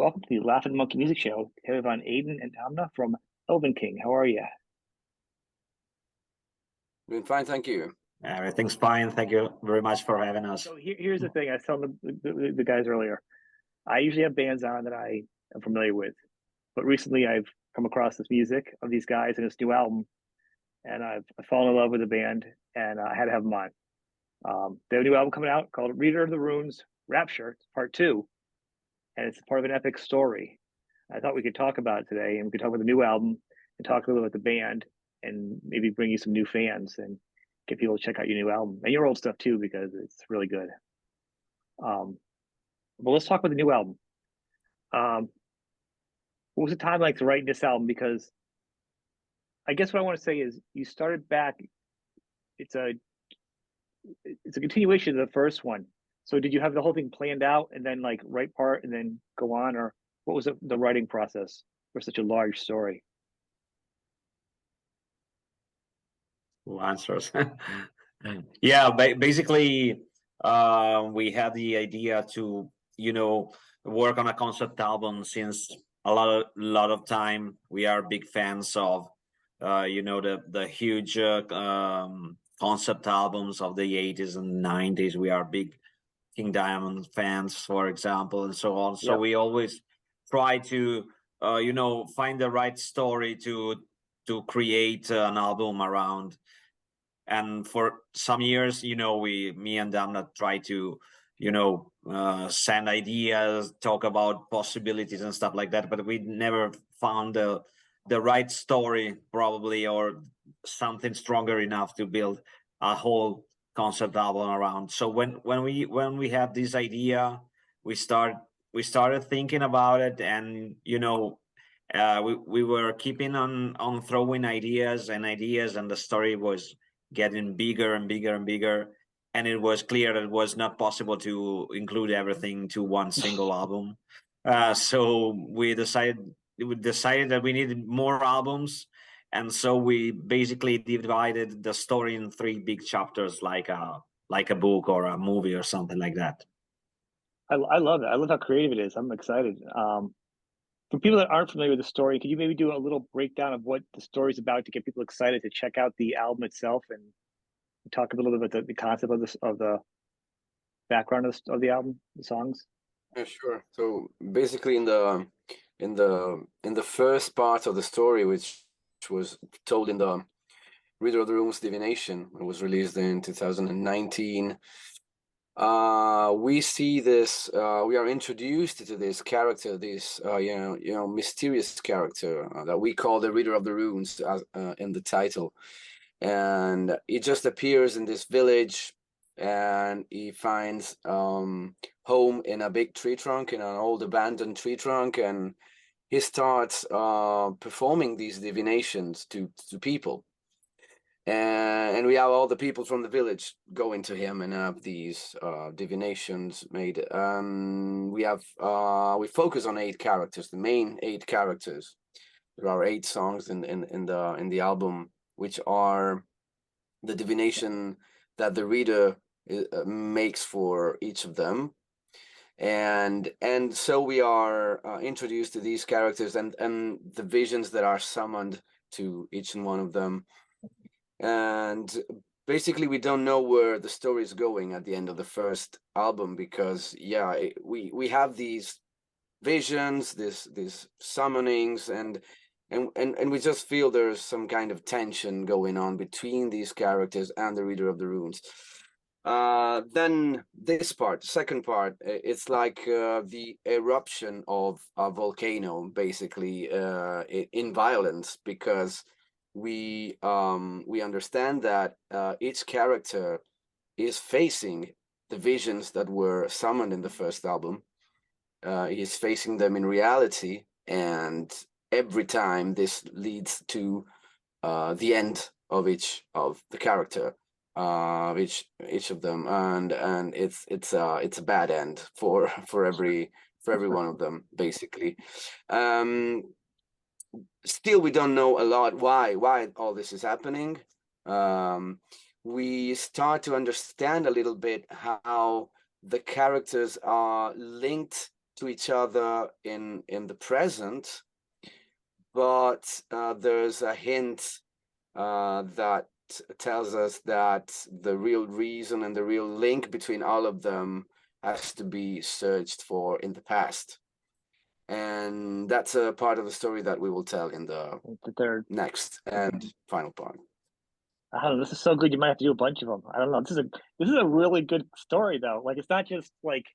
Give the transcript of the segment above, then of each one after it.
welcome to the Laughing Monkey Music Show. Today we have on Aiden and Amna from ELVENKING. How are you? Doing fine, thank you. Everything's fine. Thank you very much for having us. So here's the thing. I was telling the guys earlier. I usually have bands on that I am familiar with, but recently I've come across this music of these guys and this new album, and I've fallen in love with the band, and I had to have them on. They have a new album coming out called Reader of the Runes, Rapture, Part 2, and it's part of an epic story. I thought we could talk about it today, and we could talk about the new album and talk a little about the band and maybe bring you some new fans and get people to check out your new album and your old stuff too, because it's really good. But let's talk about the new album. What was the time like to write this album? Because I guess what I want to say is you started back. It's a continuation of the first one. So did you have the whole thing planned out and then like write part and then go on, or what was the writing process for such a large story? Who answers? Yeah, basically, we had the idea to, work on a concept album since a lot of time. We are big fans of, the huge concept albums of the 80s and 90s. We are big King Diamond fans, for example, and so on. So we always try to, find the right story to create an album around. And for some years, me and Damna try to, send ideas, talk about possibilities and stuff like that, but we never found the right story probably, or something stronger enough to build a whole concept album around. So when we had this idea, we started thinking about it, and we were keeping on throwing ideas, and the story was getting bigger and bigger and bigger, and it was clear that it was not possible to include everything to one single album. So we decided that we needed more albums, and so we basically divided the story in 3 big chapters, like a book or a movie or something like that. I love it. I love how creative it is. I'm excited. For people that aren't familiar with the story, could you maybe do a little breakdown of what the story's about to get people excited to check out the album itself, and talk a little bit about the concept of the background of the album, the songs? Yeah, sure. So basically, in the first part of the story, which was told in the Reader of the Runes divination, it was released in 2019. We see this. We are introduced to this character, this mysterious character that we call the Reader of the Runes, in the title, and he just appears in this village, and he finds home in a big tree trunk, in an old abandoned tree trunk, and he starts performing these divinations to people. And we have all the people from the village going to him and have these divinations made. We focus on 8 characters, the main 8 characters. There are 8 songs in the album, which are the divination that the reader makes for each of them. And so we are introduced to these characters and the visions that are summoned to each and one of them. And basically we don't know where the story is going at the end of the first album, because we have these visions, these summonings, and we just feel there's some kind of tension going on between these characters and the Reader of the Runes. Then this part, second part, it's like the eruption of a volcano, basically, in violence, because we understand that each character is facing the visions that were summoned in the first album. He's facing them in reality, and every time this leads to the end of each of the character, each of them, and it's a bad end for every one of them, basically. Still, we don't know a lot why all this is happening. We start to understand a little bit how the characters are linked to each other in the present, but there's a hint that tells us that the real reason and the real link between all of them has to be searched for in the past. And that's a part of the story that we will tell in the third next and final part. I don't know, this is so good you might have to do a bunch of them. I don't know, this is a really good story though. Like, it's not just like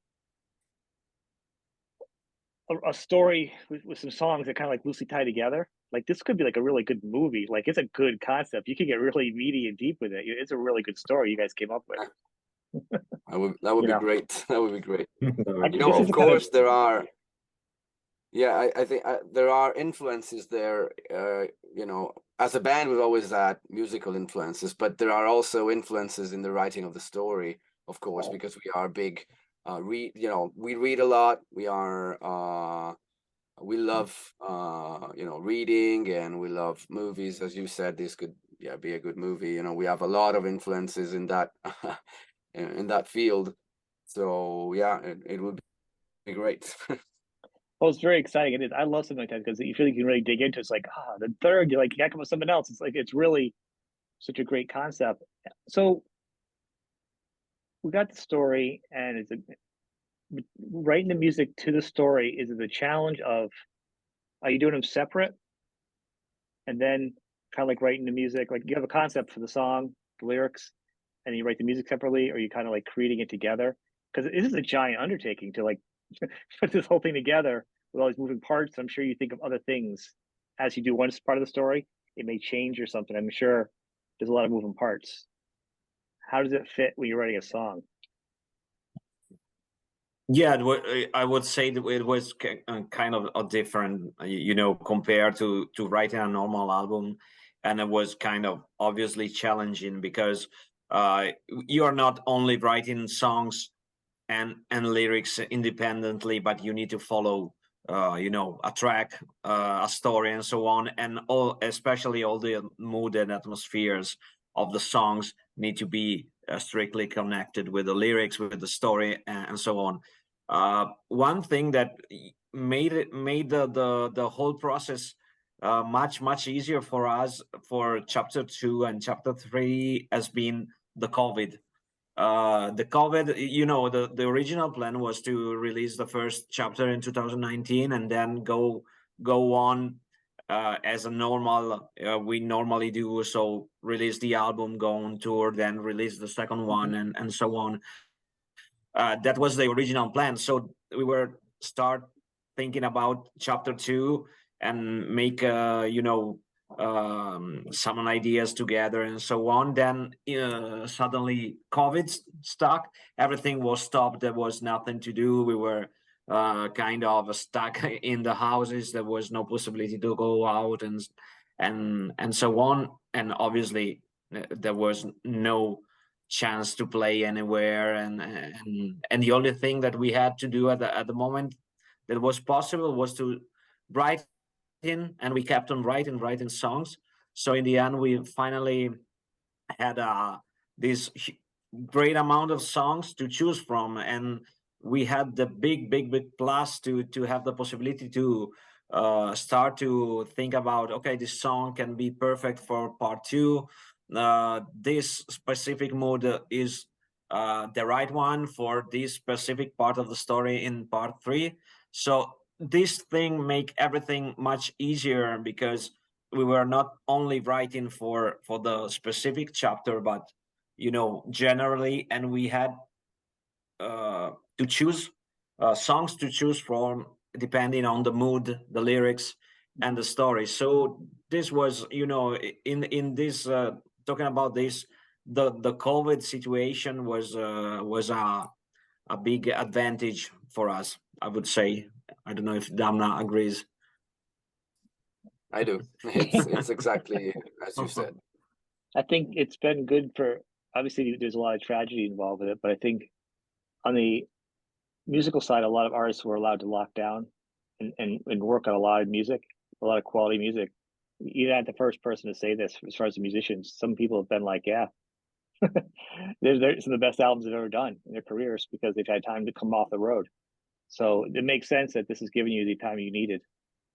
a story with some songs that kind of like loosely tie together. Like, this could be like a really good movie. Like, it's a good concept. You could get really meaty and deep with it. It's a really good story you guys came up with. That would You be know. great. That would be great. I- You know, this is of the kind course, there are. Yeah, I think there are influences there. You know, as a band, we've always had musical influences, but there are also influences in the writing of the story, of course, because we are big. You know, we read a lot. We are. We love you know, reading, and we love movies. As you said, this could be a good movie. You know, we have a lot of influences in that in that field. So yeah, it would be great. Well, it's very exciting. It is. I love something like that because you feel like you can really dig into it. It's like, the third, you're like, you gotta come up with something else. It's like, it's really such a great concept. So we got the story, and it's writing the music to the story. Is it the challenge of, are you doing them separate? And then kind of like writing the music, like you have a concept for the song, the lyrics, and you write the music separately, or you kind of like creating it together? Because it is a giant undertaking to like put this whole thing together with all these moving parts. I'm sure you think of other things as you do one part of the story. It may change or something. I'm sure there's a lot of moving parts. How does it fit when you're writing a song? Yeah, I would say that it was kind of a different, you know, compared to writing a normal album, and it was kind of obviously challenging because you are not only writing songs and lyrics independently, but you need to follow, you know, a track, a story, and so on, and especially all the mood and atmospheres of the songs need to be strictly connected with the lyrics, with the story, and so on. One thing that made the whole process much easier for us for chapter 2 and chapter 3 has been the COVID. The COVID, you know, the original plan was to release the first chapter in 2019 and then go on as a normal we normally do. So release the album, go on tour, then release the second one, and so on. That was the original plan. So we were start thinking about chapter 2 and make you know, some ideas together and so on. Then suddenly COVID stuck, everything was stopped, there was nothing to do, we were kind of stuck in the houses, there was no possibility to go out and so on. And obviously there was no chance to play anywhere, and the only thing that we had to do at the moment that was possible was to write in, and we kept on writing songs. So in the end we finally had this great amount of songs to choose from, and we had the big plus to have the possibility to start to think about, okay, this song can be perfect for part 2. This specific mood is the right one for this specific part of the story in part 3. So this thing make everything much easier because we were not only writing for the specific chapter, but you know, generally, and we had to choose songs to choose from depending on the mood, the lyrics, and the story. So this was, you know, in this talking about this, the COVID situation was a big advantage for us, I would say. I don't know if Damna agrees. I do. It's exactly as you said. I think it's been good for, obviously there's a lot of tragedy involved with it, but I think on the musical side, a lot of artists were allowed to lock down and work on a lot of music, a lot of quality music. You're not the first person to say this as far as the musicians. Some people have been like, yeah, they're some of the best albums they've ever done in their careers because they've had time to come off the road. So it makes sense that this is giving you the time you needed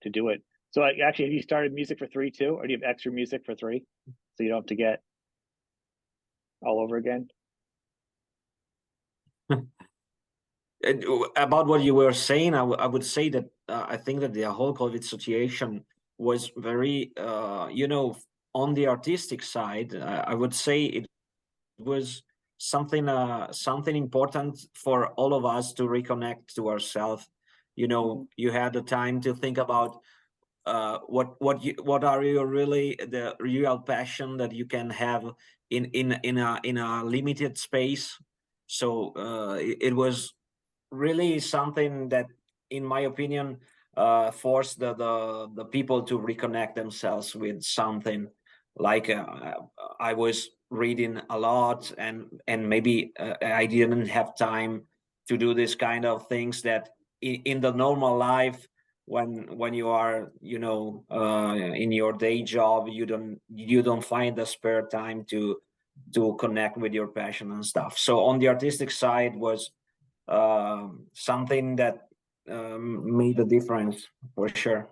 to do it. So actually, have you started music for 3 too, or do you have extra music for 3, so you don't have to get all over again? About what you were saying, I would say that I think that the whole COVID situation was very, on the artistic side, I would say it was something important for all of us to reconnect to ourselves. You had the time to think about what are your really the real passion that you can have in a limited space. So it was really something that, in my opinion, forced the people to reconnect themselves with something. Like I was reading a lot, and maybe I didn't have time to do this kind of things that in the normal life, when you are in your day job, you don't find the spare time to connect with your passion and stuff. So on the artistic side was something that made a difference for sure.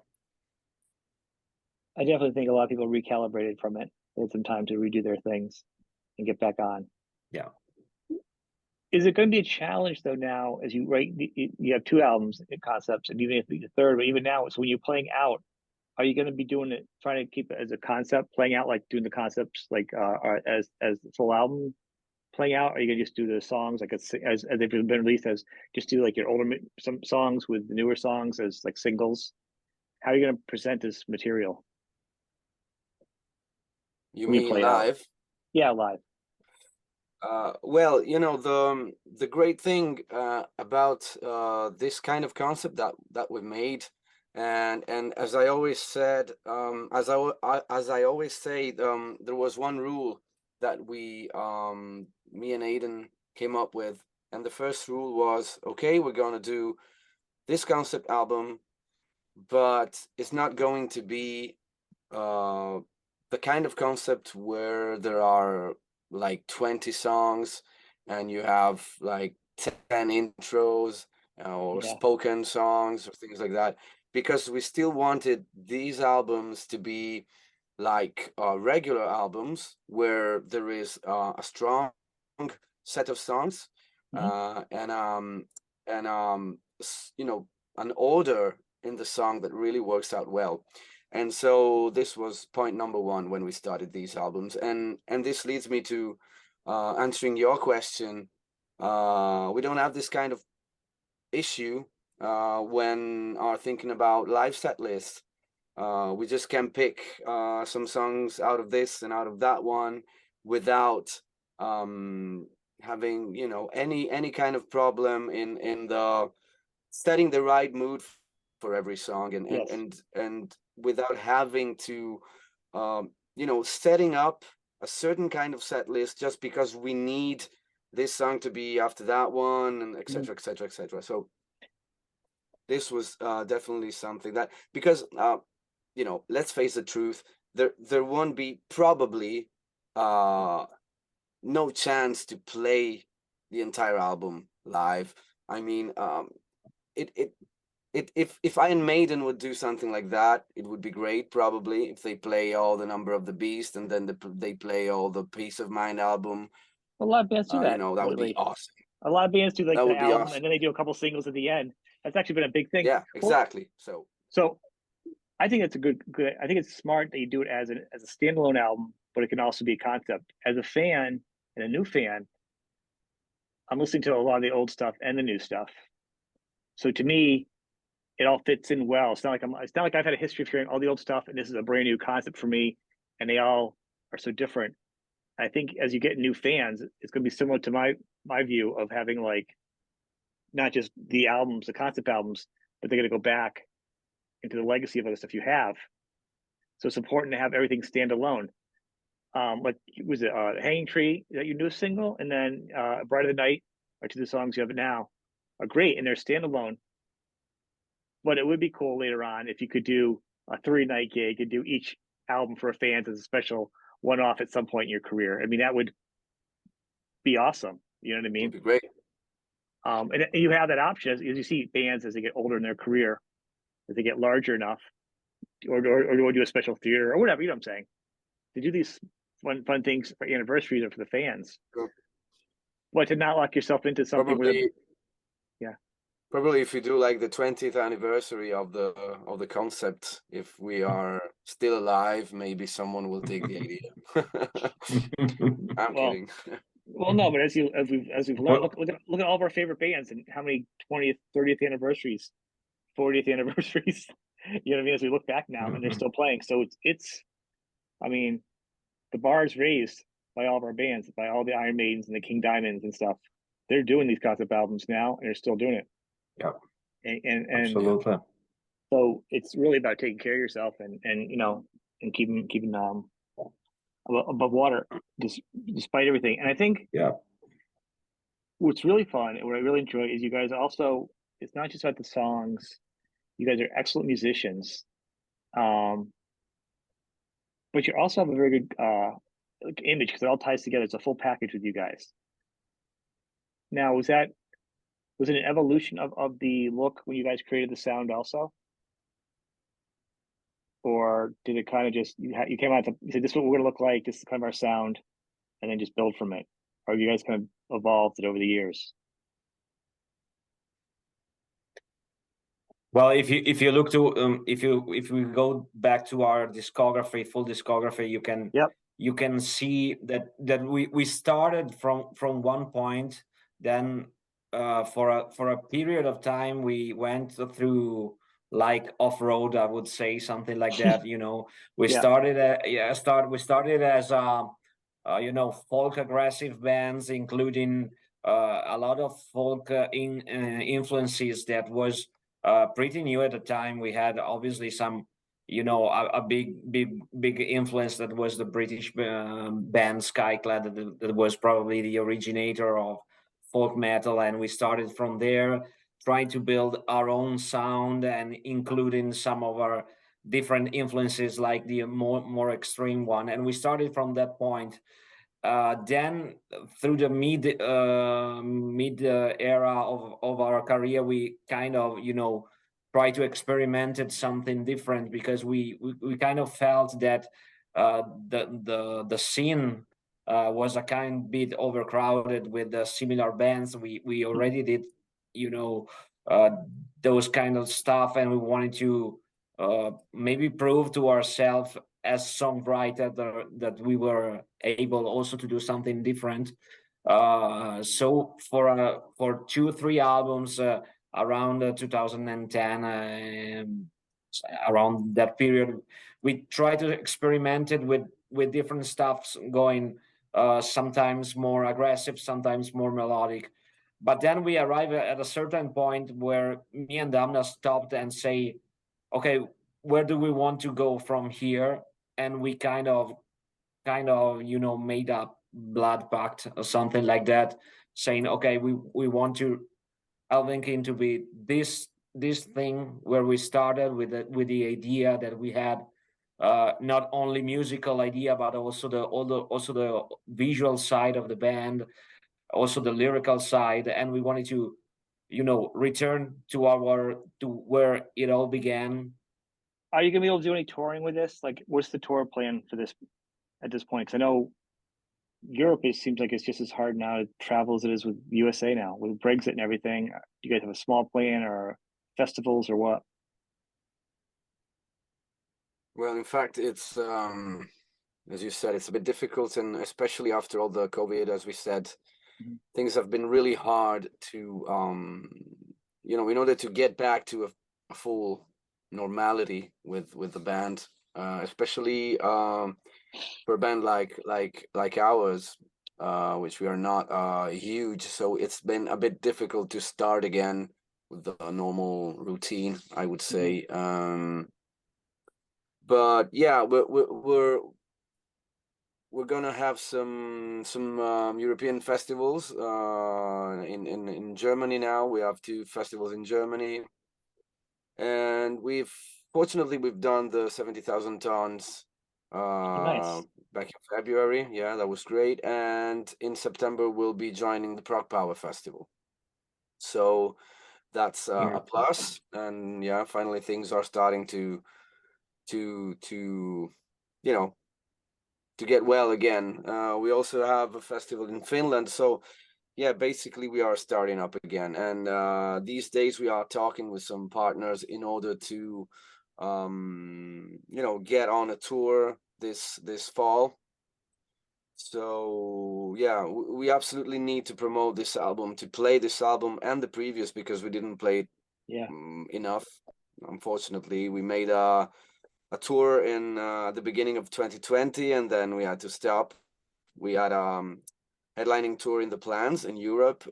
I definitely think a lot of people recalibrated from it. They had some time to redo their things and get back on. Yeah. Is it going to be a challenge though now, as you write? You have 2 albums concepts, and even if the third, but even now, so when you're playing out, are you going to be doing it, trying to keep it as a concept, playing out, like doing the concepts like as the full album playing out? Or are you going to just do the songs like as they've been released, as just do like your older some songs with the newer songs as like singles? How are you going to present this material? You When you mean play it out? live? Yeah, live. Well, the great thing about this kind of concept that we made, and as I always said, as I always say, there was one rule that me and Aiden came up with, and the first rule was, okay, we're gonna do this concept album, but it's not going to be the kind of concept where there are like 20 songs and you have like 10 intros or spoken songs or things like that, because we still wanted these albums to be like regular albums where there is a strong set of songs and an order in the song that really works out well. And so this was point number 1 when we started these albums, and this leads me to answering your question. We don't have this kind of issue when are thinking about live set lists. We just can pick some songs out of this and out of that one without having any kind of problem in the setting the right mood for every song, and without having to setting up a certain kind of set list just because we need this song to be after that one, and etc etc etc. So this was definitely something that, because let's face the truth, there won't be probably no chance to play the entire album live. I mean, if Iron Maiden would do something like that, it would be great. Probably if they play all the Number of the Beast and then they play all the Peace of Mind album. A lot of bands do that. That would be awesome. A lot of bands do like that the would be album, awesome. and then they do a couple singles at the end. That's actually been a big thing. Yeah, exactly. So I think it's a good. I think it's smart that you do it as a standalone album, but it can also be a concept. As a fan and a new fan, I'm listening to a lot of the old stuff and the new stuff. So to me, it all fits in well. It's not like I've had a history of hearing all the old stuff and this is a brand new concept for me, and they all are so different. I think as you get new fans, it's going to be similar to my view of having like not just the albums, the concept albums, but they're going to go back into the legacy of other stuff you have. So it's important to have everything stand alone. Like was it Hanging Tree, that your newest single, and then Bright of the Night are 2 of the songs you have now are great and they're standalone. But it would be cool later on if you could do a 3-night gig and do each album for fans as a special one-off at some point in your career. I mean, that would be awesome. You know what I mean? Would be great. And you have that option as you see bands as they get older in their career, as they get larger enough, or do a special theater or whatever. You know what I'm saying? To do these fun things for anniversaries or for the fans, Sure. but to not lock yourself into something where, Probably, yeah, probably if you do like the 20th anniversary of the concept, if we are still alive, maybe someone will take the idea. I'm well, kidding. no, but as we've learned, Well, look at all of our favorite bands and how many 20th, 30th anniversaries, 40th anniversaries. You know what I mean? As we look back now, and they're still playing, so it's. I mean, the bar is raised by all of our bands, by all the Iron Maidens and the King Diamonds and stuff. They're doing these concept albums now, and they're still doing it. yeah, And absolutely. so it's really about taking care of yourself and and keeping above water, despite everything. And I think Yeah. what's really fun and what I really enjoy is you guys also. It's not just about the songs. You guys are excellent musicians, um, but you also have a very good like image because it all ties together. It's a full package with you guys. Now, was it an evolution of the look when you guys created the sound also, or did it kind of just you came out you said this is what we're gonna look like, this is kind of our sound, and then just build from it, or you guys kind of evolved it over the years? Well, if you look to if we go back to our discography, full discography, Yep. you can see that we started from one point, then for a period of time we went through like off road, I would say something like that. We Yeah. started we started as folk aggressive bands, including a lot of folk influences that was pretty new at the time. We had obviously some, a big influence that was the British band Skyclad, that was probably the originator of folk metal, and we started from there, trying to build our own sound and including some of our different influences, like the more extreme one. And we started from that point. Then through the mid era of our career, we kind of try to experiment at something different, because we kind of felt that the scene was a kind bit overcrowded with the similar bands. We already did you know uh, those kind of stuff, and we wanted to maybe prove to ourselves as songwriter that we were able also to do something different. So for 2-3 albums around 2010, around that period, we tried to experiment it with different stuffs going, sometimes more aggressive, sometimes more melodic. But then we arrive at a certain point where me and Damna stopped and say, okay, where do we want to go from here? And we kind of made a blood pact or something like that, saying, okay, we want to ELVENKING to be this thing where we started with the idea that we had, not only musical idea, but also the visual side of the band, also the lyrical side. And we wanted to return to where it all began. Are you gonna be able to do any touring with this? Like, what's the tour plan for this at this point? Because I know Europe seems like it's just as hard now to travel as it is with USA now, with Brexit and everything. Do you guys have a small plan or festivals or what? Well, in fact, it's as you said, it's a bit difficult, and especially after all the COVID, as we said, things have been really hard to in order to get back to a full normality with the band, especially for a band like ours, which we are not huge, so it's been a bit difficult to start again with the normal routine, I would say. But yeah, we're gonna have some European festivals in Germany now. We have 2 festivals in Germany, and fortunately we've done the 70,000 tons Nice. back in February. Yeah, that was great. And in September we'll be joining the Prague Power Festival. So that's Yeah. a plus. And yeah, finally things are starting to you know, to get well again. We also have a festival in Finland, so yeah, basically we are starting up again. And these days we are talking with some partners in order to you know, get on a tour this fall. So yeah, we absolutely need to promote this album, to play this album and the previous, because we didn't play it Yeah. enough. Unfortunately, we made a tour in the beginning of 2020, and then we had to stop. We had headlining tour in the plans in Europe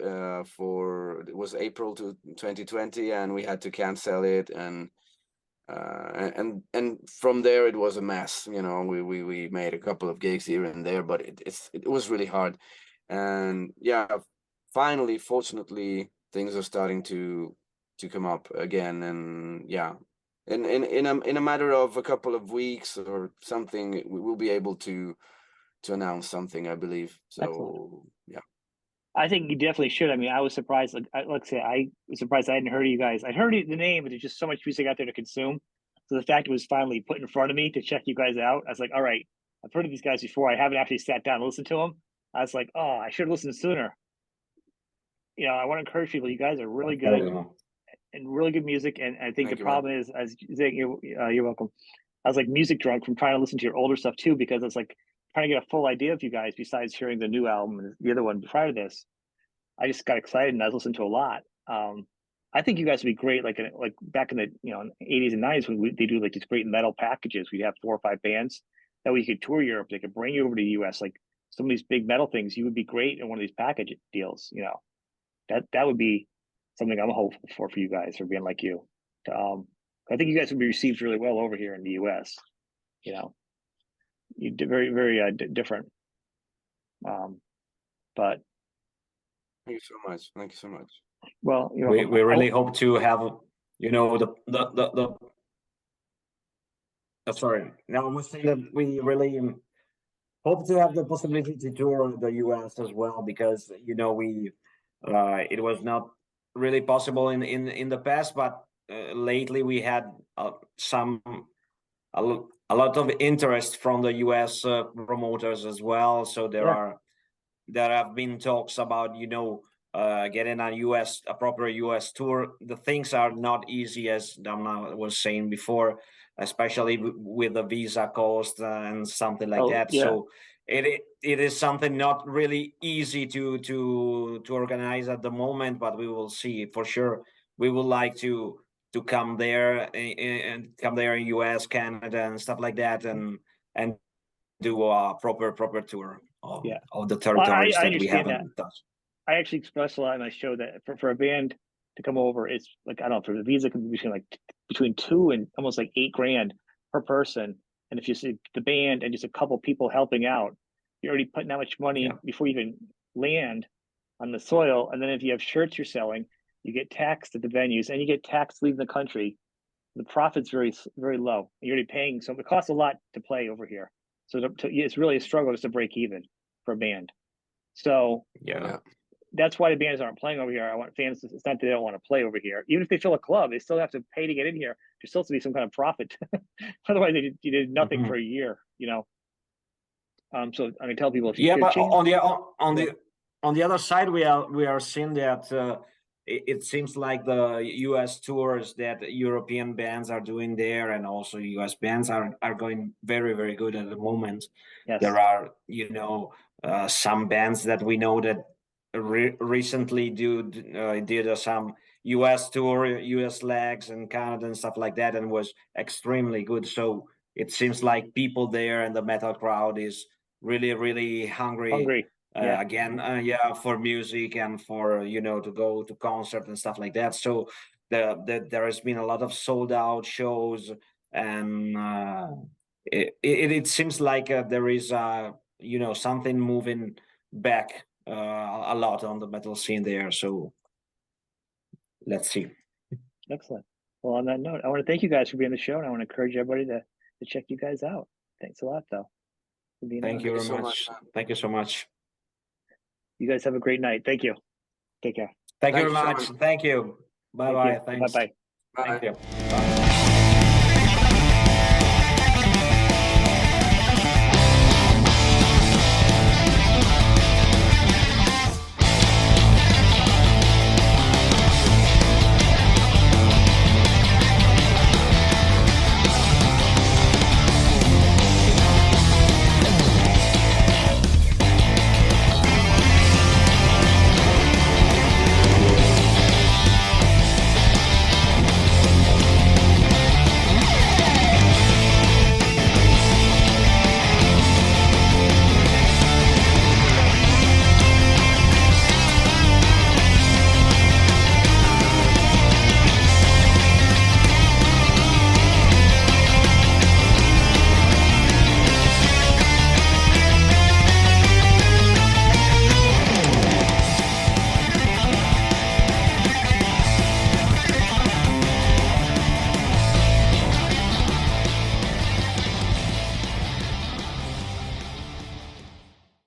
for, it was April to 2020, and we had to cancel it. And from there it was a mess. You know, we made a couple of gigs here and there, but it was really hard. And yeah, finally, fortunately, things are starting to come up again. And yeah, in a matter of a couple of weeks or something, we will be able to announce something, I believe. So Excellent. yeah. I think you definitely should. I mean, I was surprised. Like I say, I was surprised I hadn't heard of you guys. I heard the name, but there's just so much music out there to consume. So the fact it was finally put in front of me to check you guys out, I was like, all right, I've heard of these guys before. I haven't actually sat down and listened to them. I was like, oh, I should have listened sooner. You know, I want to encourage people. You guys are really good and really good music. And I think Thank the you, man. problem is, as you're welcome. I was like music drunk from trying to listen to your older stuff too, because it's like trying to get a full idea of you guys besides hearing the new album and the other one prior to this. I just got excited and I was listening to a lot. I think you guys would be great, like back in the 80s and 90s when they do like these great metal packages. We'd have 4 or 5 bands that we could tour Europe. They could bring you over to the US, like some of these big metal things. You would be great in one of these package deals. You know, that would be something I'm hopeful for you guys, for being like you. I think you guys would be received really well over here in the US. You know, you did very very different. But Thank you so much. Thank you so much. well, we really hope to have, you know, sorry. Now I was saying that we really hope to have the possibility to tour the US as well, because you know we it was not really possible in the past, but lately we had a lot of interest from the US promoters as well. So there have been talks about, you know, getting a proper US tour. The things are not easy, as Damna was saying before, especially with the visa cost and something like that. yeah. So it is something not really easy to organize at the moment, but we will see for sure. We would like to come there and come there in US, Canada, and stuff like that, and do a proper tour of the territories I that we understand that. haven't touched. I actually expressed a lot in my show that for a band to come over, it's like, I don't know, for the visa could be between 2 and almost like $8,000 per person. And if you see the band and just a couple people helping out, you're already putting that much money before you even land on the soil. And then if you have shirts you're selling, you get taxed at the venues and you get taxed leaving the country. The profit's very very low. You're already paying, so it costs a lot to play over here. So it's really a struggle just to break even for a band. So Yeah. that's why the bands aren't playing over here. I want fans to, it's not that they don't want to play over here. Even if they fill a club, they still have to pay to get in here. There still has to be some kind of profit. Otherwise, you did nothing for a year, you know. So I can tell people if you but change, on the other side, we are seeing that it seems like the US tours that European bands are doing there, and also US bands are going very, very good at the moment. Yes. There are, you know, some bands that we know that recently did some US tour, US legs and Canada and stuff like that, and was extremely good. So it seems like people there and the metal crowd is really, really hungry. Yeah. Again, for music and for, you know, to go to concert and stuff like that. So there has been a lot of sold out shows, and it seems like there is you know, something moving back a lot on the metal scene there. So let's see. Excellent. Well, on that note, I want to thank you guys for being on the show, and I want to encourage everybody to check you guys out. Thanks a lot, though. Thank you very much. Thank you so much. You guys have a great night. Thank you. Take care. Thank you Thank very you, much. Sean. Thank you. Bye bye. Bye Thanks. bye. Bye. Thank you. Bye.